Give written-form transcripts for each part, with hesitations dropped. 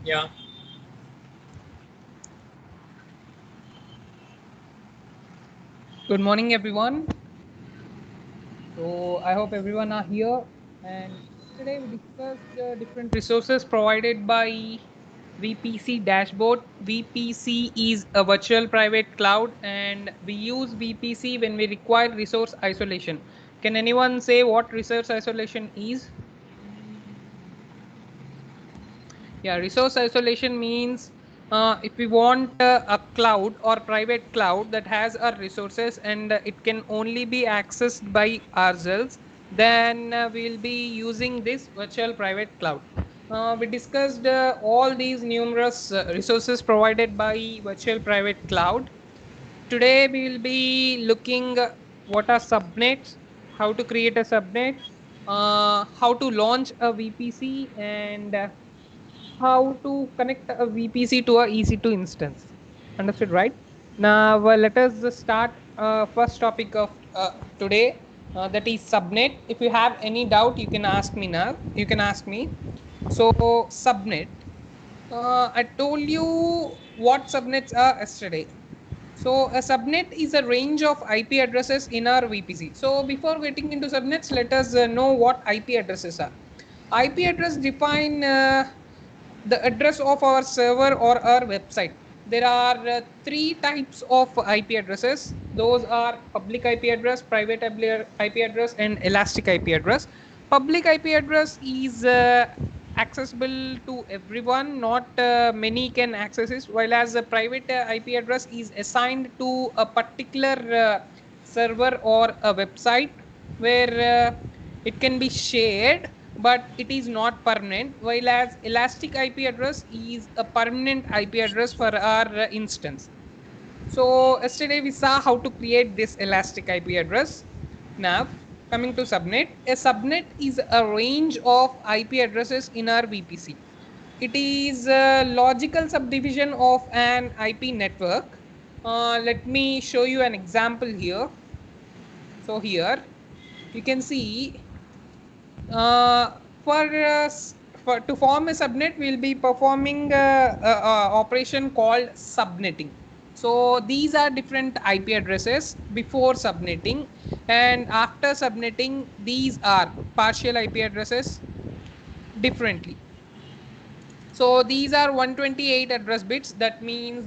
Yeah, Good morning, everyone. So I hope everyone are here. And yesterday we discussed different resources provided by VPC dashboard. VPC is a virtual private cloud, and we use VPC when we require resource isolation. Can anyone say what resource isolation is? Yeah, resource isolation means if we want a cloud or private cloud that has our resources and it can only be accessed by ourselves, then we'll be using this virtual private cloud. We discussed all these numerous resources provided by virtual private cloud. Today we will be looking what are subnets, how to create a subnet, how to launch a VPC, and how to connect a VPC to a EC2 instance. Understood, right? Now, let us start first topic of today, that is subnet. If you have any doubt, you can ask me now. You can ask me. So, subnet. I told you what subnets are yesterday. So, a subnet is a range of IP addresses in our VPC. So, before getting into subnets, let us know what IP addresses are. IP address define the address of our server or our website. There are three types of IP addresses. Those are public IP address, private IP address, and elastic IP address. Public IP address is accessible to everyone, not many can access it, while as a private IP address is assigned to a particular server or a website where it can be shared, but it is not permanent, while as elastic IP address is a permanent IP address for our instance. So yesterday we saw how to create this elastic IP address. Now coming to subnet, a subnet is a range of IP addresses in our VPC. It is a logical subdivision of an IP network. Let me show you an example here. So here you can see for to form a subnet, we'll be performing a operation called subnetting. So these are different IP addresses before subnetting, and after subnetting, these are partial IP addresses differently. So these are 128 address bits. That means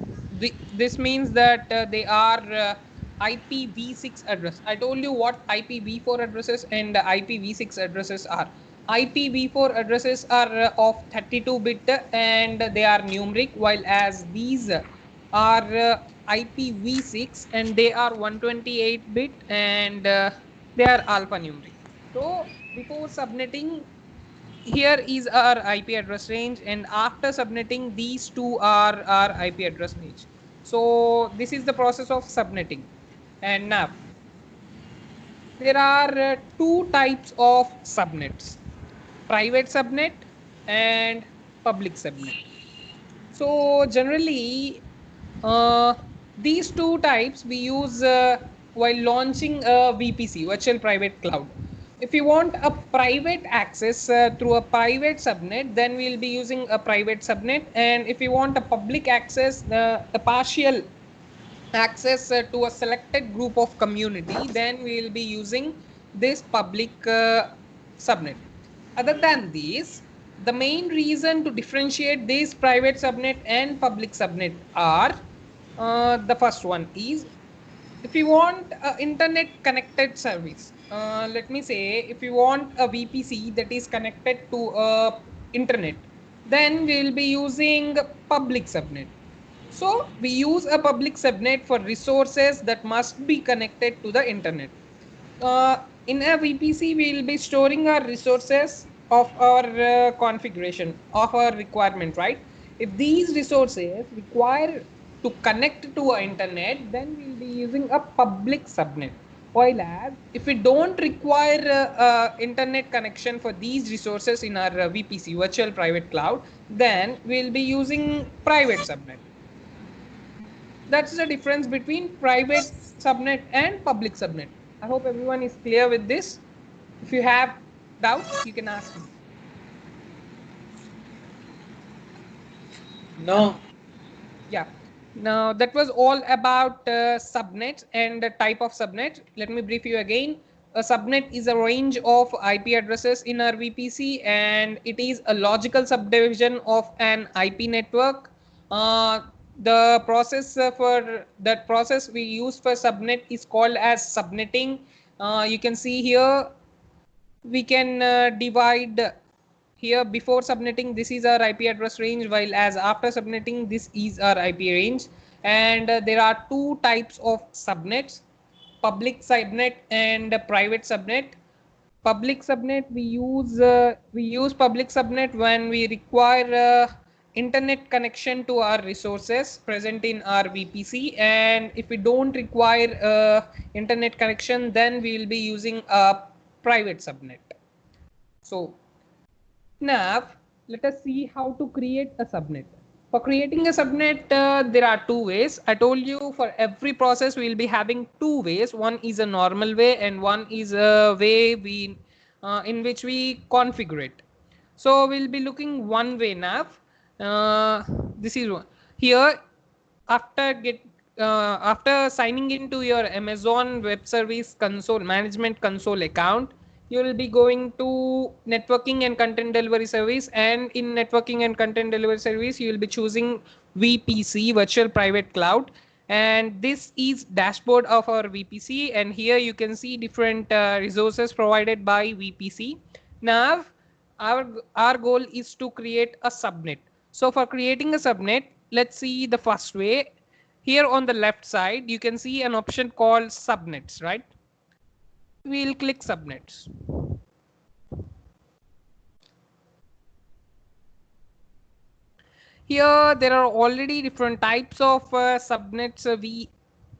this means that they are IPv6 address. I told you what IPv4 addresses and IPv6 addresses are. IPv4 addresses are of 32-bit and they are numeric, while as these are IPv6 and they are 128-bit and they are alphanumeric. So before subnetting, here is our IP address range, and after subnetting, these two are our IP address range. So this is the process of subnetting. And now there are two types of subnets: private subnet and public subnet. So generally, uh, these two types we use while launching a VPC, virtual private cloud. If you want a private access through a private subnet, then we'll be using a private subnet. And if you want a public access, a partial access to a selected group of community, then we will be using this public subnet. Other than this, the main reason to differentiate this private subnet and public subnet are, the first one is, if you want a internet connected service, let me say if you want a VPC that is connected to a internet, then we'll be using public subnet. So we use a public subnet for resources that must be connected to the internet. In a VPC, we will be storing our resources of our configuration of our requirement, right? If these resources require to connect to our internet, then we'll be using a public subnet. While as if we don't require internet connection for these resources in our VPC, virtual private cloud, then we'll be using private subnet. That's the difference between private subnet and public subnet. I hope everyone is clear with this. If you have doubts, you can ask me. No. Yeah. Now that was all about subnets and the type of subnet. Let me brief you again. A subnet is a range of IP addresses in our VPC, and it is a logical subdivision of an IP network. Uh, the process for that process we use for subnet is called as subnetting. You can see here we can divide here. Before subnetting, this is our IP address range, while as after subnetting, this is our IP range. And there are two types of subnets: public subnet and private subnet. Public subnet, we use public subnet when we require internet connection to our resources present in our VPC, and if we don't require internet connection, then we will be using a private subnet. So now let us see how to create a subnet. For creating a subnet, there are two ways. I told you for every process we will be having two ways. One is a normal way and one is a way in which we configure it. So we'll be looking one way now. This is one. Here, after signing into your Amazon Web Service console management console account, you will be going to networking and content delivery service, and in networking and content delivery service you will be choosing VPC, virtual private cloud, and this is dashboard of our VPC, and here you can see different resources provided by VPC. Now our goal is to create a subnet. So for creating a subnet, let's see the first way. Here on the left side you can see an option called subnets, right? We'll click subnets. Here there are already different types of subnets we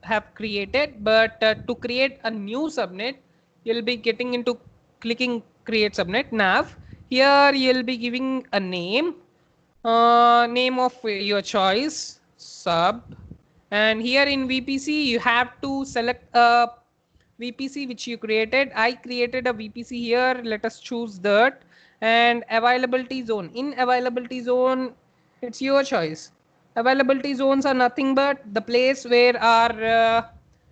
have created, but to create a new subnet you'll be getting into clicking create subnet. Now here you'll be giving a name of your choice, sub, and here in VPC you have to select a VPC which you created. I created a VPC here, let us choose that. And availability zone, in availability zone it's your choice. Availability zones are nothing but the place where our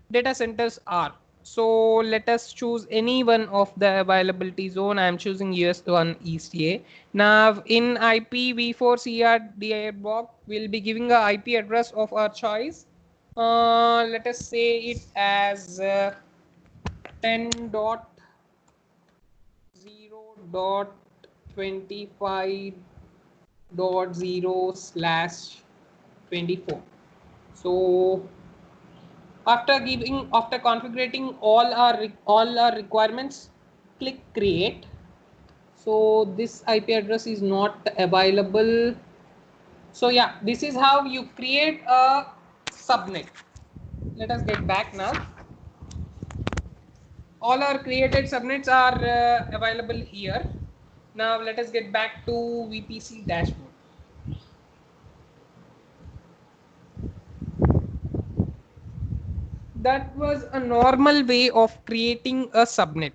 data centers are. So let us choose any one of the availability zone. I am choosing US1 East A. Now in IPv4 CR block, we'll be giving a IP address of our choice. Let us say it as 10.0.25.0/24. So after configuring all our requirements, click create. So this IP address is not available. So yeah, this is how you create a subnet. Let us get back now. All our created subnets are available here. Now let us get back to VPC dashboard. That was a normal way of creating a subnet.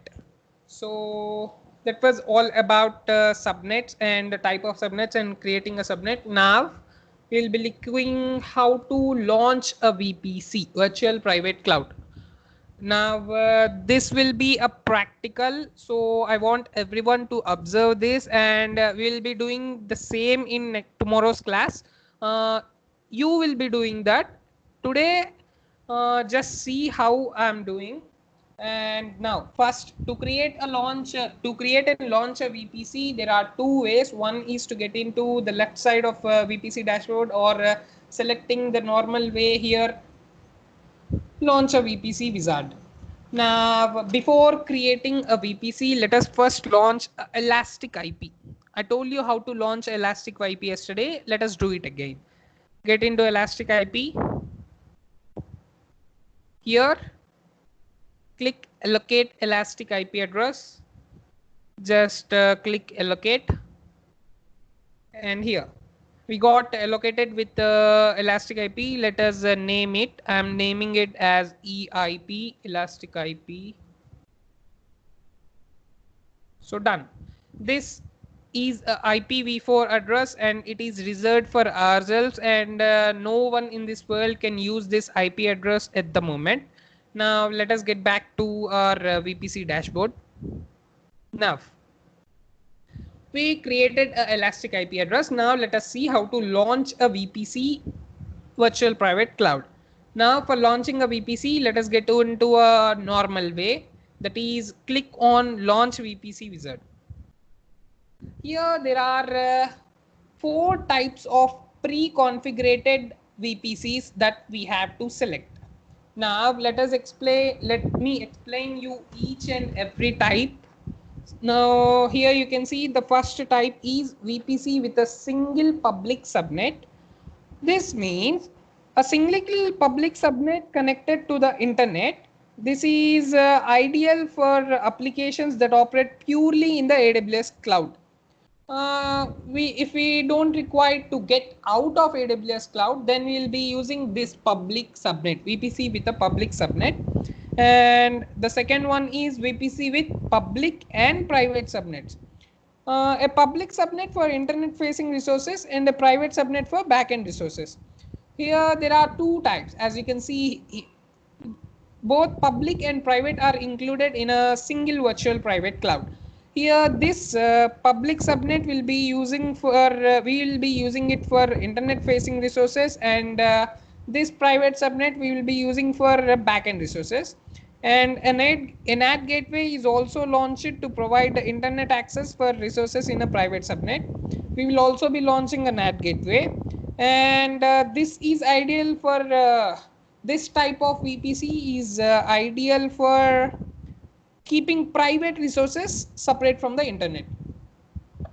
So that was all about subnets and the type of subnets and creating a subnet. Now we'll be looking how to launch a VPC, virtual private cloud. Now this will be a practical, so I want everyone to observe this, and we'll be doing the same in tomorrow's class. You will be doing that today. Just see how I'm doing. And now first, to create and launch a VPC, there are two ways. One is to get into the left side of VPC dashboard, or selecting the normal way here, launch a VPC wizard. Now, before creating a VPC, let us first launch Elastic IP. I told you how to launch Elastic IP yesterday. Let us do it again. Get into Elastic IP. Here, click allocate Elastic IP address. Just click allocate. And here, we got allocated with Elastic IP. Let us name it. I'm naming it as EIP, Elastic IP. So done. This is a IPv4 address, and it is reserved for ourselves, and no one in this world can use this IP address at the moment. Now let us get back to our VPC dashboard. Now we created an elastic IP address. Now let us see how to launch a VPC virtual private cloud. Now for launching a VPC, let us get into a normal way. That is, click on launch VPC wizard. Here there are 4 types of pre-configured VPCs that we have to select. Now let me explain you each and every type. Now here you can see the first type is VPC with a single public subnet. This means a single public subnet connected to the internet. This is ideal for applications that operate purely in the AWS cloud. If we don't require to get out of AWS cloud, then we'll be using this public subnet, VPC with a public subnet. And the second one is VPC with public and private subnets. A public subnet for internet facing resources and a private subnet for backend resources. Here there are 2 types. As you can see, both public and private are included in a single virtual private cloud. Here this public subnet will be using for we will be using it for internet facing resources, and this private subnet we will be using for backend resources. And a NAT gateway is also launched to provide the internet access for resources in a private subnet. We will also be launching a NAT gateway, and this is ideal for this type of VPC is ideal for keeping private resources separate from the internet.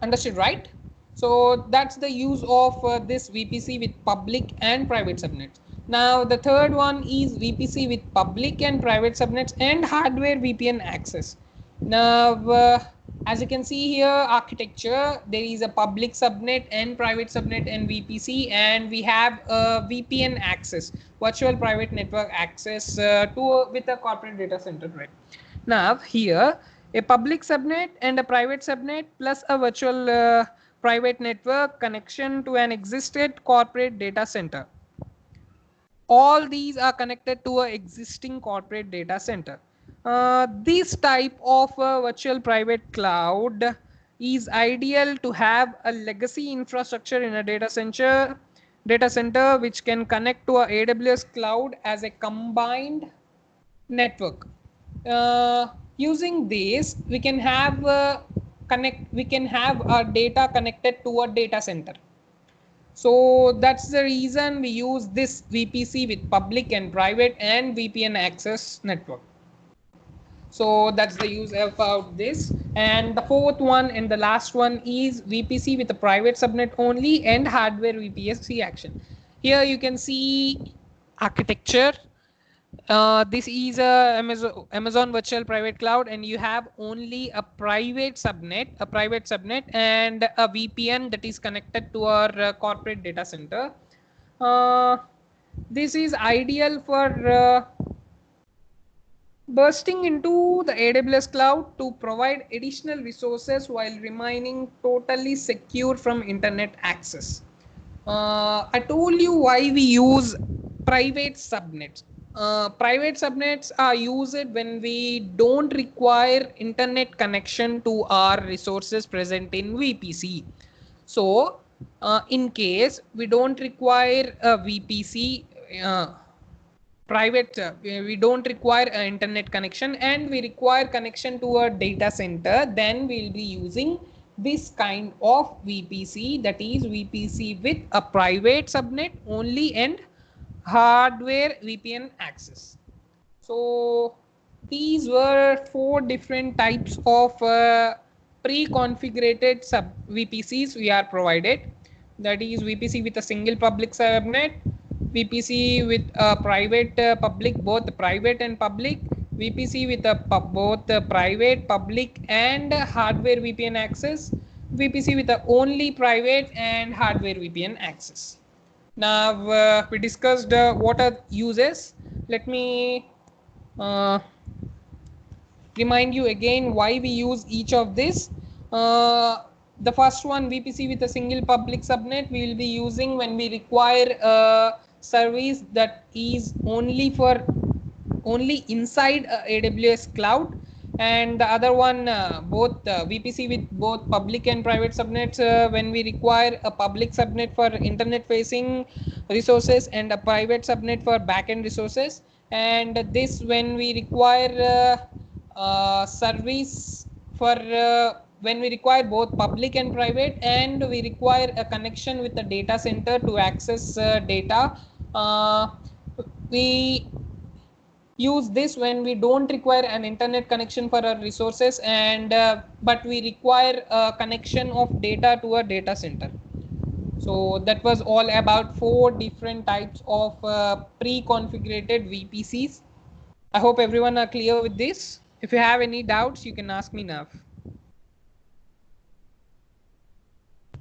Understood, right? So that's the use of this VPC with public and private subnets. Now the third one is VPC with public and private subnets and hardware VPN access. Now as you can see here, architecture, there is a public subnet and private subnet and VPC, and we have a VPN access, virtual private network access with a corporate data center, right? Now here a public subnet and a private subnet plus a virtual private network connection to an existing corporate data center. All these are connected to an existing corporate data center. This type of virtual private cloud is ideal to have a legacy infrastructure in a data center which can connect to a AWS cloud as a combined network. Using this, we can have our data connected to a data center. So that's the reason we use this VPC with public and private and VPN access network. So that's the use about this. And the fourth one and the last one is VPC with a private subnet only and hardware VPC action. Here you can see architecture. This is a Amazon virtual private cloud, and you have only a private subnet and a VPN that is connected to our corporate data center. This is ideal for bursting into the AWS cloud to provide additional resources while remaining totally secure from internet access. I told you why we use private subnets. Private subnets are used when we don't require internet connection to our resources present in VPC. So in case we don't require a VPC we don't require an internet connection and we require connection to a data center, then we'll be using this kind of VPC, that is VPC with a private subnet only and hardware VPN access. So these were 4 different types of pre-configured sub VPCs we are provided. That is VPC with a single public subnet, VPC with a private public, both private and public, VPC with a both private, public and hardware VPN access, VPC with only private and hardware VPN access. Now we discussed what are uses. Let me remind you again why we use each of this. the first one, VPC with a single public subnet, we will be using when we require a service that is only inside AWS cloud, and the other one, both VPC with both public and private subnets, when we require a public subnet for internet facing resources and a private subnet for backend resources. And this when we require service for when we require both public and private, and we require a connection with the data center to access data. We use this when we don't require an internet connection for our resources, and but we require a connection of data to a data center. So that was all about 4 different types of pre-configured VPCs. I hope everyone are clear with this. If you have any doubts, you can ask me now.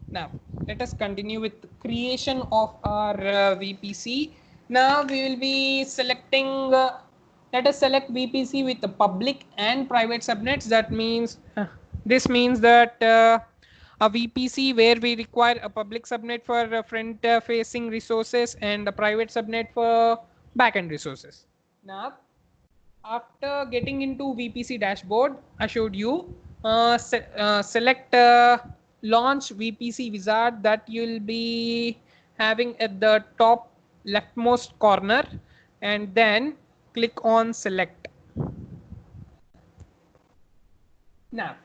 Now, let us continue with the creation of our VPC. Now we will be selecting, let us select VPC with the public and private subnets. That means, this means that a VPC where we require a public subnet for front facing resources and a private subnet for backend resources. Now, after getting into VPC dashboard, I showed you select launch VPC wizard that you'll be having at the top leftmost corner, and then click on select. Now,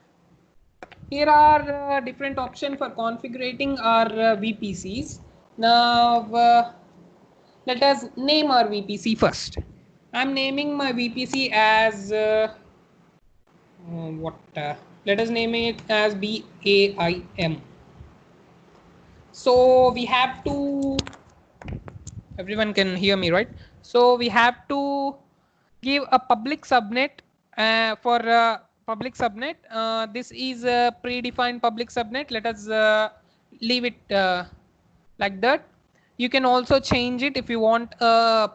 here are different options for configuring our VPCs. Now, let us name our VPC first. I'm naming my VPC as let us name it as BAIM. So we have to, everyone can hear me, right? So we have to give a public subnet for public subnet. This is a predefined public subnet. Let us leave it like that. You can also change it if you want a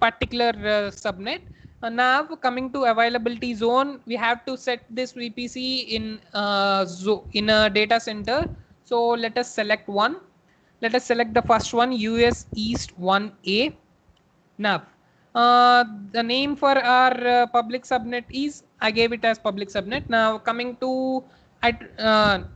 particular subnet. Now coming to availability zone, we have to set this VPC in a data center. So let us select one. Let us select the first one, US East 1A. Now, the name for our public subnet is, I gave it as public subnet. Now coming to,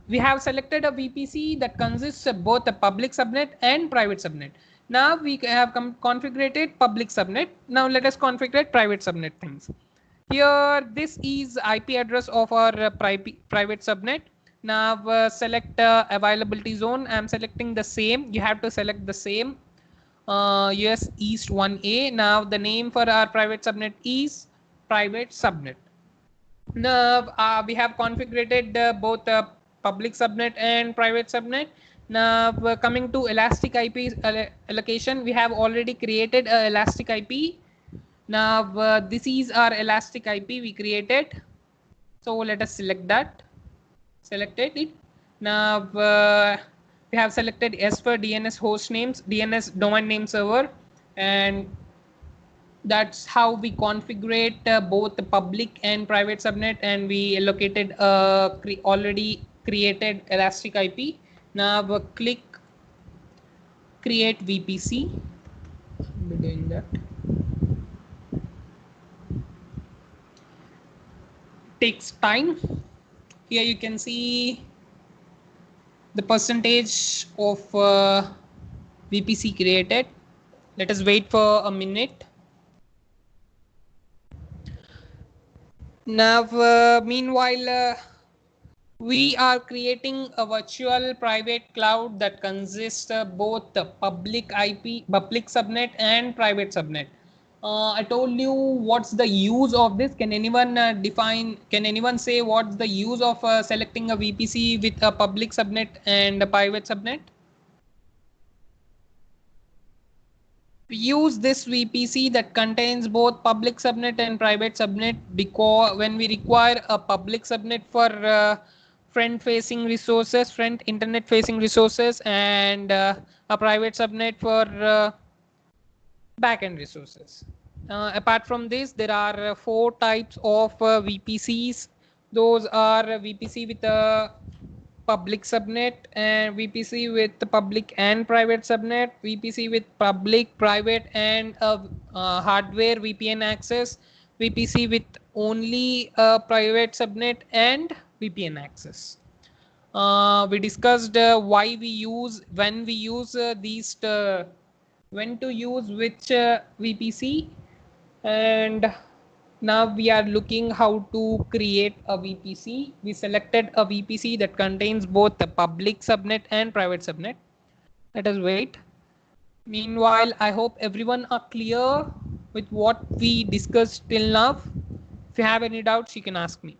we have selected a VPC that consists of both a public subnet and private subnet. Now we have configured public subnet. Now let us configure private subnet things. Here, this is IP address of our private subnet. Now select availability zone. I'm selecting the same. You have to select the same. US East 1A. Now the name for our private subnet is private subnet. Now we have configured both public subnet and private subnet. Now coming to elastic IP allocation, we have already created a elastic IP. Now this is our elastic IP we created. So let us select that. Selected it. Now we have selected S for DNS host names, DNS domain name server, and that's how we configure both the public and private subnet, and we allocated a already created elastic IP. Now click create VPC. I'll be doing that. Takes time. Here you can see the percentage of VPC created. Let us wait for a minute. Now meanwhile we are creating a virtual private cloud that consists of both the public subnet and private subnet. I told you what's the use of this. Can anyone can anyone say what's the use of selecting a VPC with a public subnet and a private subnet? We use this VPC that contains both public subnet and private subnet because when we require a public subnet for front facing resources, front internet facing resources, and a private subnet for backend resources. Apart from this, there are 4 types of VPCs. Those are VPC with a public subnet, and VPC with the public and private subnet, VPC with public, private, and hardware VPN access, VPC with only private subnet and VPN access. We discussed why we use, when we use these, when to use which VPC, and now we are looking how to create a VPC. We selected a VPC that contains both the public subnet and private subnet. Let us wait. Meanwhile, I hope everyone are clear with what we discussed till now. If you have any doubts, you can ask me.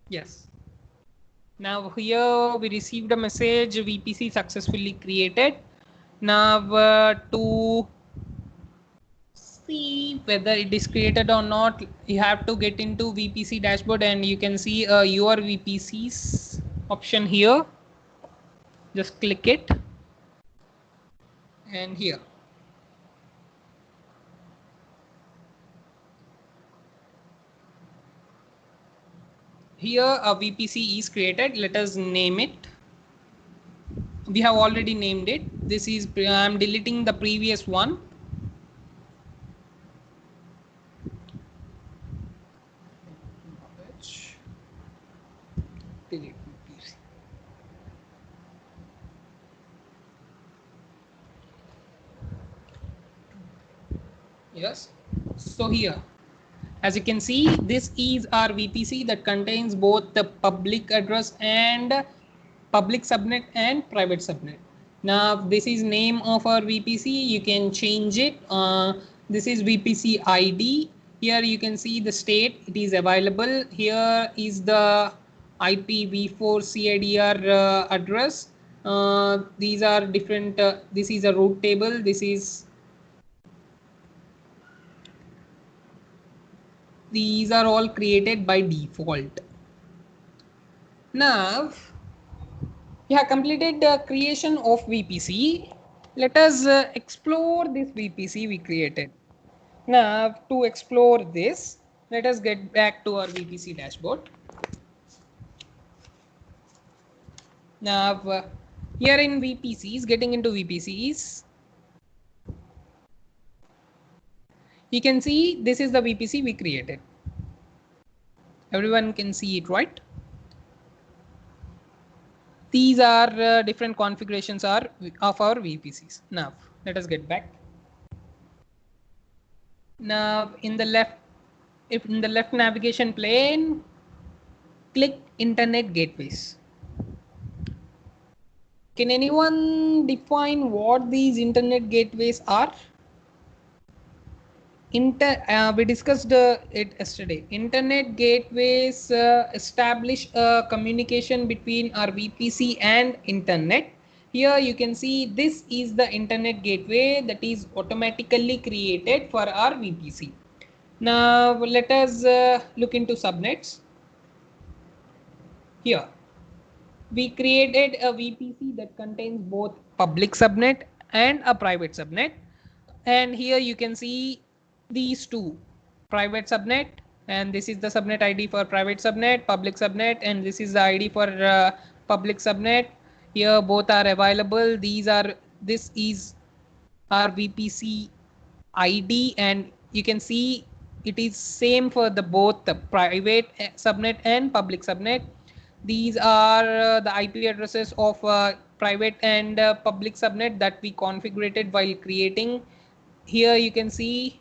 Yes. Now here we received a message, VPC successfully created. Now to see whether it is created or not, you have to get into VPC dashboard, and you can see your VPCs option here. Just click it, and here. Here a VPC is created. Let us name it. We have already named it. This is, I'm deleting the previous one. Delete VPC. Yes. So here, as you can see, this is our VPC that contains both the public address and public subnet and private subnet. Now this is name of our VPC. You can change it. This is VPC ID. Here you can see the state, it is available. Here is the IPv4 CIDR address. These are different. This is a route table. These are all created by default. Now we have completed the creation of VPC. Let us explore this VPC we created. Now to explore this, let us get back to our VPC dashboard. Now here in VPCs, getting into VPCs, you can see this is the VPC we created. Everyone can see it, right? These are different configurations are of our VPCs. Now let us get back. Now in the left, if in the left navigation pane, click Internet Gateways. Can anyone define what these Internet Gateways are? We discussed it yesterday. Internet gateways establish a communication between our VPC and internet. Here you can see this is the internet gateway that is automatically created for our VPC. Now let us look into subnets. Here we created a VPC that contains both public subnet and a private subnet, and here you can see these two, private subnet, and this is the subnet ID for private subnet, public subnet, and this is the ID for public subnet. Here both are available. This is our VPC ID, and you can see it is same for the both the private subnet and public subnet. These are the IP addresses of private and public subnet that we configured while creating. Here you can see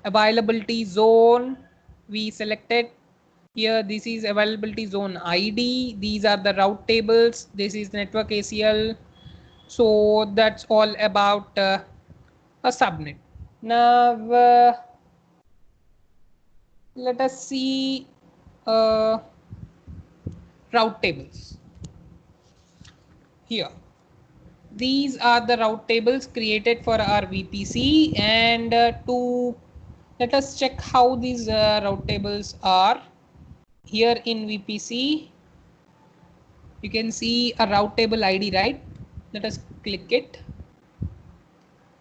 availability zone we selected. Here this is availability zone ID. These are the route tables. This is network ACL. So that's all about a subnet. Now let us see route tables. Here these are the route tables created for our VPC, and to let us check how these route tables are. Here in VPC, You can see a route table ID, right? Let us click it.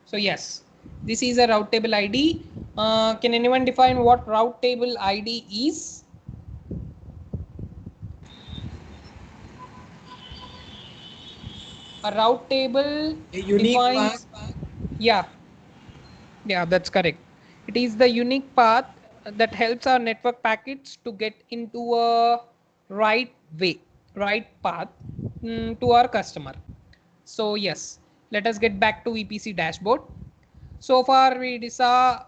So yes, this is a route table ID. Can anyone define what route table ID is? A route table A unique path. defines, yeah, yeah, that's correct. It is the unique path that helps our network packets to get into a right way, right path to our customer. So yes, let us get back to VPC dashboard. So far we saw,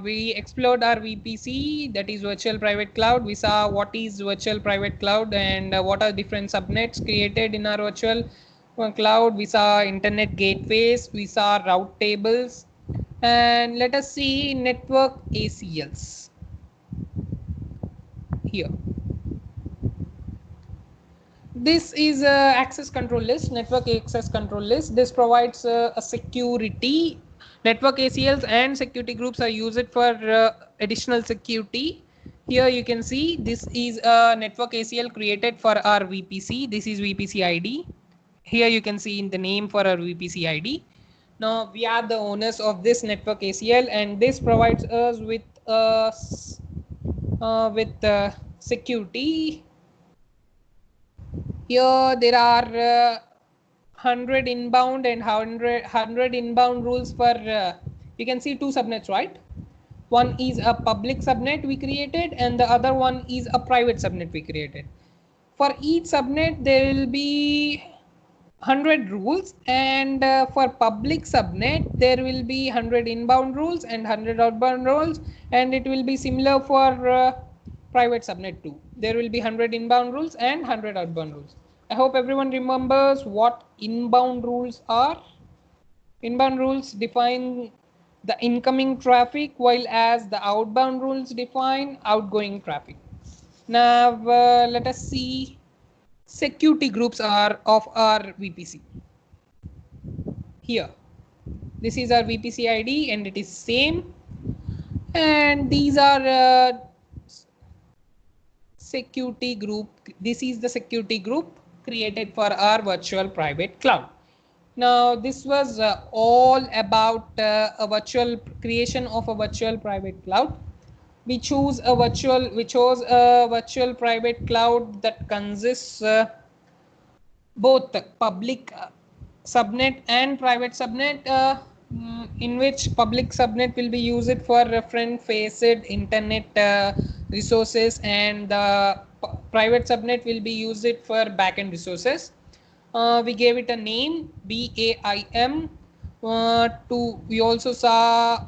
we explored our VPC, that is virtual private cloud. We saw what is virtual private cloud and what are different subnets created in our virtual cloud. We saw internet gateways, we saw route tables, and let us see network ACLs here. This is a access control list, network access control list. This provides a security. Network ACLs and security groups are used for additional security. Here you can see this is a network ACL created for our VPC. This is VPC ID. Here you can see in the name for our VPC ID. Now we are the owners of this network ACL, and this provides us with security. Here there are 100 inbound and 100 inbound rules for, you can see two subnets, right? One is a public subnet we created and the other one is a private subnet we created. For each subnet there will be 100 rules, and for public subnet there will be 100 inbound rules and 100 outbound rules, and it will be similar for private subnet too. There will be 100 inbound rules and 100 outbound rules. I hope everyone remembers what inbound rules are. Inbound rules define the incoming traffic, while as the outbound rules define outgoing traffic. Now let us see security groups are of our VPC. Here, this is our VPC ID and it is same, and these are security group. This is the security group created for our virtual private cloud. Now this was all about a virtual creation of a virtual private cloud. We chose a virtual private cloud that consists both public subnet and private subnet, in which public subnet will be used for front-faced internet resources, and the private subnet will be used for backend resources. We gave it a name, BAIM. We also saw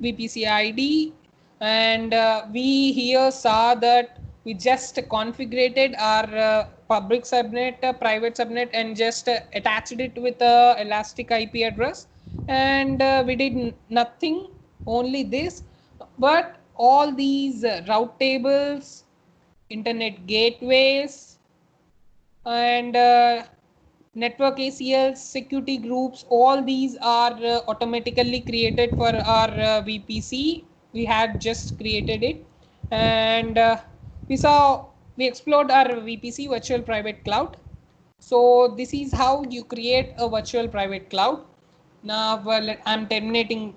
VPC ID, and we here saw that we just configured our public subnet, private subnet, and just attached it with a elastic IP address, and we did nothing, only this. But all these route tables, internet gateways, and network ACLs, security groups, all these are automatically created for our VPC. We had just created it, and we explored our VPC, virtual private cloud. So this is how you create a virtual private cloud. Now I'm terminating.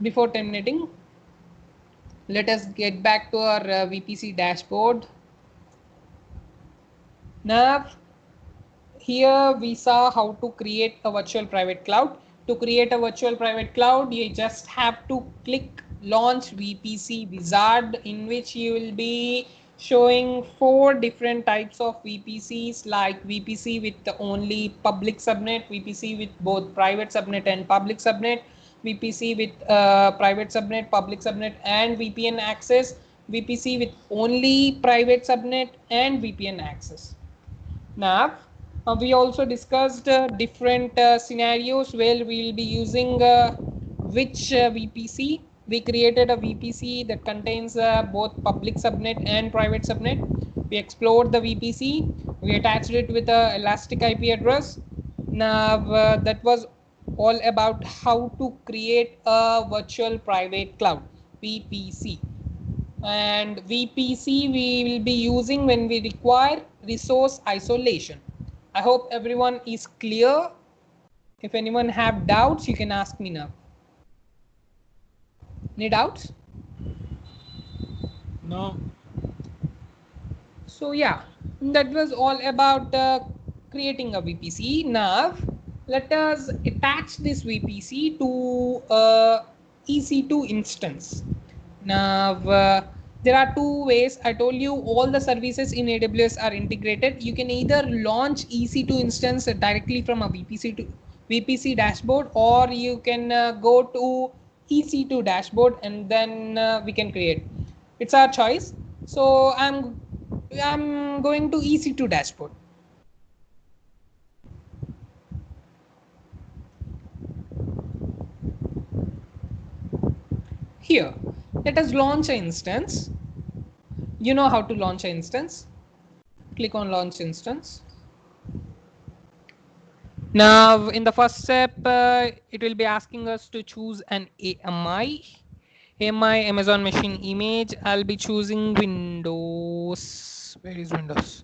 Before terminating, let us get back to our VPC dashboard. Now here we saw how to create a virtual private cloud. To create a virtual private cloud, you just have to click launch VPC wizard, in which you will be showing 4 different types of VPCs, like VPC with the only public subnet, VPC with both private subnet and public subnet, VPC with private subnet, public subnet, and VPN access, VPC with only private subnet and VPN access. Now we also discussed different scenarios where we will be using which VPC. We created a VPC that contains both public subnet and private subnet. We explored the VPC. We attached it with a elastic IP address. Now that was all about how to create a virtual private cloud, VPC. And VPC we will be using when we require resource isolation. I hope everyone is clear. If anyone have doubts, you can ask me now. Any doubts? No. So yeah, that was all about creating a VPC. Now let us attach this VPC to a EC2 instance. Now there are two ways. I told you all the services in AWS are integrated. You can either launch EC2 instance directly from a VPC dashboard, or you can go to EC2 dashboard and then we can create. It's our choice. So I'm going to EC2 dashboard. Here, let us launch an instance. You know how to launch an instance. Click on launch instance. Now, in the first step, it will be asking us to choose an AMI. AMI Amazon Machine Image. I'll be choosing Windows. Where is Windows?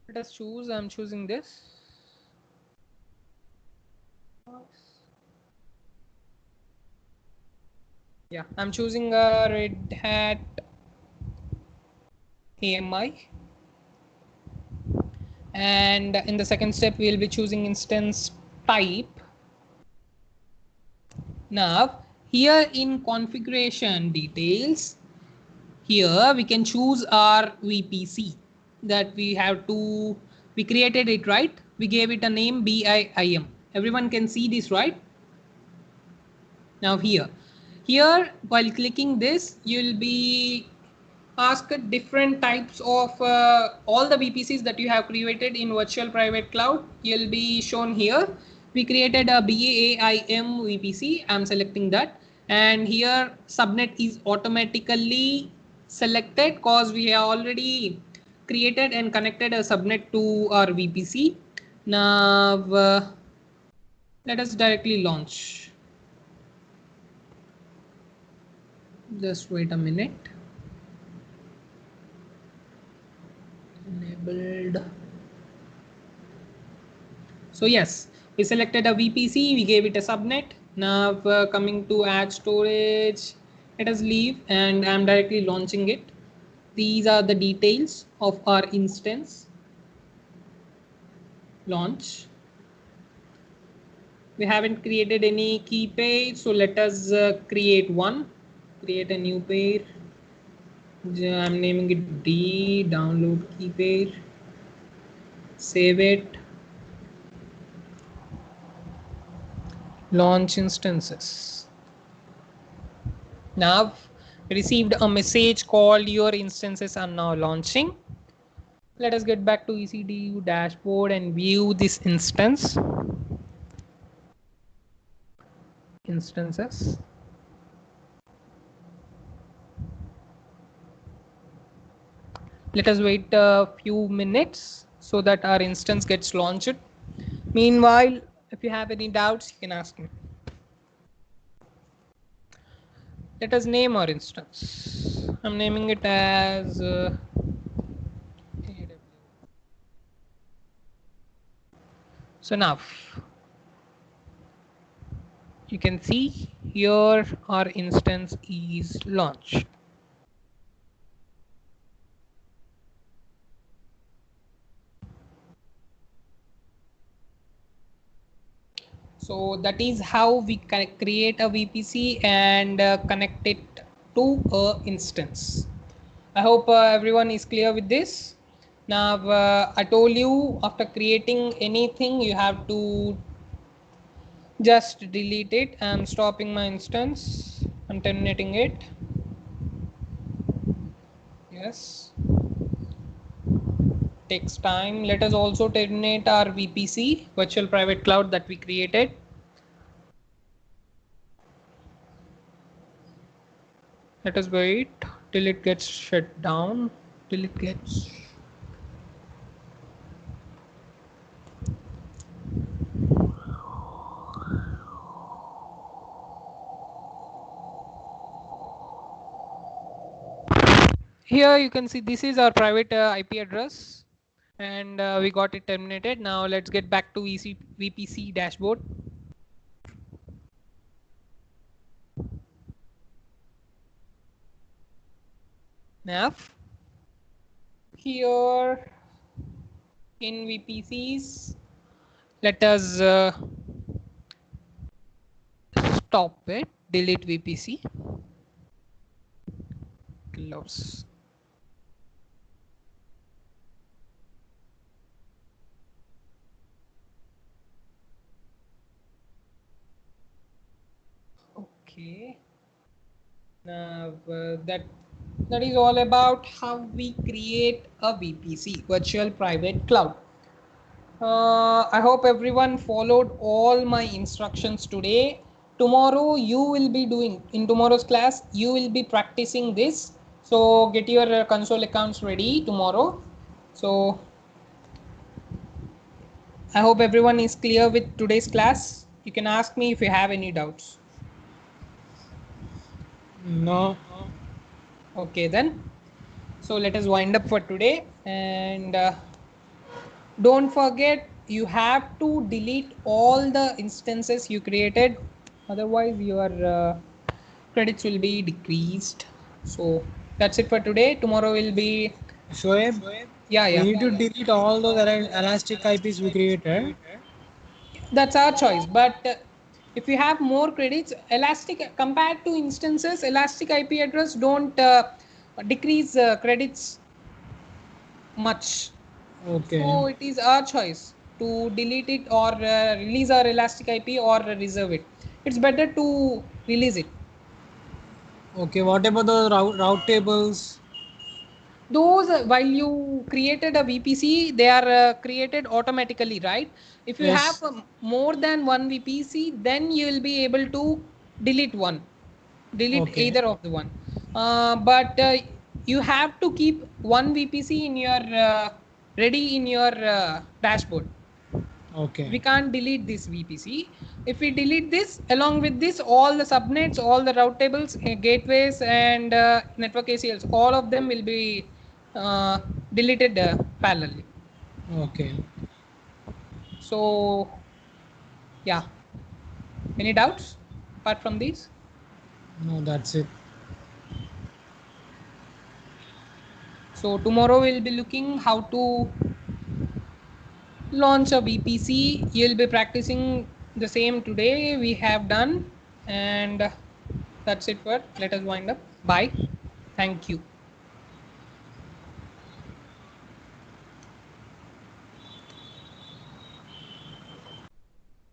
Let us choose. I'm choosing this. Yeah, I'm choosing a Red Hat AMI. And in the second step, we'll be choosing instance type. Now, here in configuration details, here we can choose our VPC that we created it, right? We gave it a name BIIM. Everyone can see this, right? Now here while clicking this, you'll be asked different types of all the VPCs that you have created in virtual private cloud. You'll be shown here. We created a BAIM VPC. I'm selecting that, and here subnet is automatically selected because we have already created and connected a subnet to our VPC. Now let us directly launch. Just wait a minute. Enabled. So yes, we selected a VPC, we gave it a subnet. Now coming to add storage, let us leave, and I'm directly launching it. These are the details of our instance. Launch. We haven't created any key pair, so let us create one. Create a new pair. I'm naming it D, download key pair. Save it. Launch instances. Now received a message called your instances are now launching. Let us get back to EC2 dashboard and view this instance. Instances. Let us wait a few minutes so that our instance gets launched. Meanwhile, if you have any doubts, you can ask me. Let us name our instance. I'm naming it as so now you can see here our instance is launched. So that is how we can create a VPC and connect it to a instance. I hope everyone is clear with this. Now I told you after creating anything you have to just delete it. I'm stopping my instance. I'm terminating it. Yes. Takes time. Let us also terminate our VPC, virtual private cloud, that we created. Let us wait till it gets shut down, till it gets here you can see this is our private IP address, and we got it terminated. Now let's get back to VPC dashboard. Nav. Here in VPCs, let us stop it, delete VPC. Close. Okay. Now that is all about how we create a VPC, virtual private cloud. I hope everyone followed all my instructions today. Tomorrow you will be doing, in tomorrow's class you will be practicing this. So get your console accounts ready tomorrow. So I hope everyone is clear with today's class. You can ask me if you have any doubts. No. Okay then. So let us wind up for today, and don't forget you have to delete all the instances you created, otherwise your credits will be decreased. So that's it for today. Tomorrow will be Shoaib, yeah, we yeah, need to delete all those elastic IPs we created. that's our choice. But if you have more credits, elastic compared to instances, elastic IP address don't decrease credits much. Okay. So it is our choice to delete it or release our elastic IP or reserve it. It's better to release it. Okay, what about the route tables? Those while you created a VPC, they are created automatically, right? If you have Yes. more than one VPC, then you will be able to delete one, delete Okay. either of the one. But you have to keep one VPC in your ready in your dashboard. Okay. We can't delete this VPC. If we delete this, along with this, all the subnets, all the route tables, gateways, and network ACLs, all of them will be deleted parallelly. Okay. So, yeah. Any doubts apart from these? No, that's it. So tomorrow we'll be looking how to launch a VPC. You'll be practicing the same today we have done, and that's it for. Let us wind up. Bye. Thank you.